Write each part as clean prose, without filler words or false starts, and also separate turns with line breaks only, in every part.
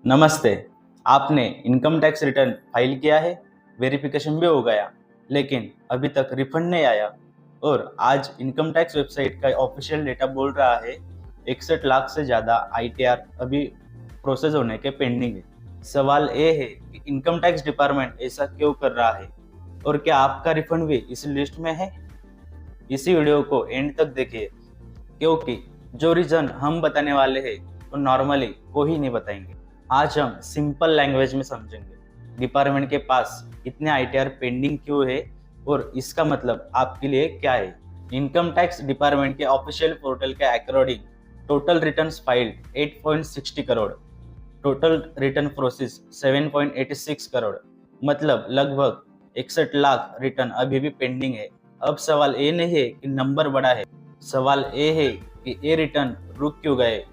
नमस्ते। आपने income tax return file किया है, वेरिफिकेशन भी हो गया, लेकिन अभी तक रिफंड नहीं आया। और आज इनकम टैक्स वेबसाइट का ऑफिशियल डेटा बोल रहा है 61 लाख से ज़्यादा आईटीआर अभी प्रोसेस होने के पेंडिंग है। सवाल ये है कि इनकम टैक्स डिपार्टमेंट ऐसा क्यों कर रहा है और क्या आपका रिफंड भी इस लिस्ट में है? इसी वीडियो को एंड तक देखिए, क्योंकि जो रीजन हम बताने वाले हैं वो नॉर्मली कोई नहीं बताएंगे। आज हम सिंपल लैंग्वेज में समझेंगे डिपार्टमेंट के पास इतने आईटीआर पेंडिंग क्यों है और इसका मतलब आपके लिए क्या है। इनकम टैक्स डिपार्टमेंट के ऑफिशियल पोर्टल के according total returns filed 8.60 crore, total return process 7.86 crore, मतलब लगभग 61 लाख रिटर्न अभी भी पेंडिंग है। अब सवाल ये नहीं है कि नंबर बड़ा है, सवाल ये है कि ये रिटर्न रुक क्यों गए।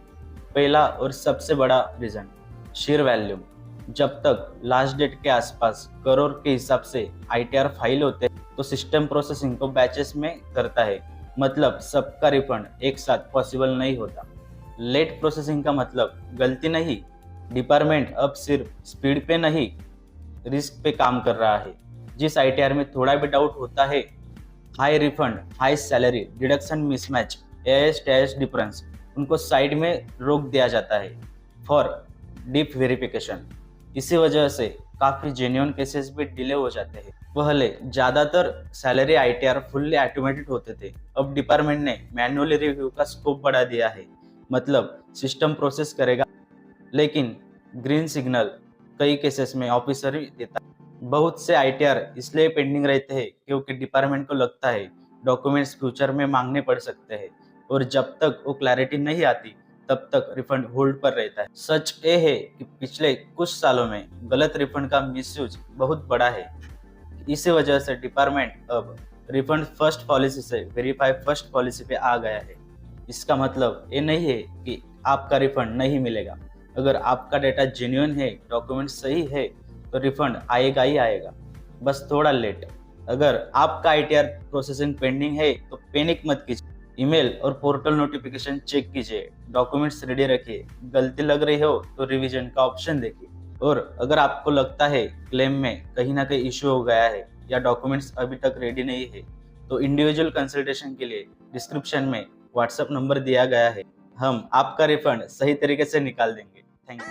पहला और सबसे बड़ा रीजन शेयर वैल्यूम। जब तक लास्ट डेट के आसपास करोड़ के हिसाब से आईटीआर फाइल होते हैं तो सिस्टम प्रोसेसिंग को बैचेस में करता है, मतलब सबका रिफंड एक साथ पॉसिबल नहीं होता। लेट प्रोसेसिंग का मतलब गलती नहीं, डिपार्टमेंट अब सिर्फ स्पीड पे नहीं रिस्क पे काम कर रहा है। जिस आईटीआर में थोड़ा भी डाउट होता है, high refund, high salary, deduction mismatch, as tax difference, उनको साइड में रोक दिया जाता है फॉर डीप वेरिफिकेशन। इसी वजह से काफ़ी जेन्युइन केसेस भी डिले हो जाते हैं। पहले ज़्यादातर सैलरी आईटीआर फुल्ली ऑटोमेटेड होते थे, अब डिपार्टमेंट ने मैन्युअली रिव्यू का स्कोप बढ़ा दिया है, मतलब सिस्टम प्रोसेस करेगा लेकिन ग्रीन सिग्नल कई केसेस में ऑफिसर ही देता है। बहुत से आईटीआर इसलिए पेंडिंग रहते हैं क्योंकि डिपार्टमेंट को लगता है डॉक्यूमेंट्स फ्यूचर में मांगने पड़ सकते हैं और जब तक वो क्लैरिटी नहीं आती तब तक रिफंड होल्ड पर रहता है। सच ये है कि पिछले कुछ सालों में गलत रिफंड का मिसयूज बहुत बड़ा है। इसी वजह से डिपार्टमेंट अब रिफंड फर्स्ट पॉलिसी से वेरीफाई फर्स्ट पॉलिसी पे आ गया है। इसका मतलब ये नहीं है कि आपका रिफंड नहीं मिलेगा। अगर आपका डेटा जेन्युइन है, डॉक्यूमेंट सही है, तो रिफंड आएगा ही आएगा, बस थोड़ा लेट। अगर आपका आईटीआर प्रोसेसिंग पेंडिंग है तो पैनिक मत कीजिए, ईमेल और पोर्टल नोटिफिकेशन चेक कीजिए, डॉक्यूमेंट्स रेडी रखिए, गलती लग रही हो तो रिवीजन का ऑप्शन देखिए। और अगर आपको लगता है क्लेम में कहीं ना कहीं इश्यू हो गया है या डॉक्यूमेंट्स अभी तक रेडी नहीं है, तो इंडिविजुअल कंसल्टेशन के लिए डिस्क्रिप्शन में व्हाट्सएप नंबर दिया गया है। हम आपका रिफंड सही तरीके से निकाल देंगे। Thank you.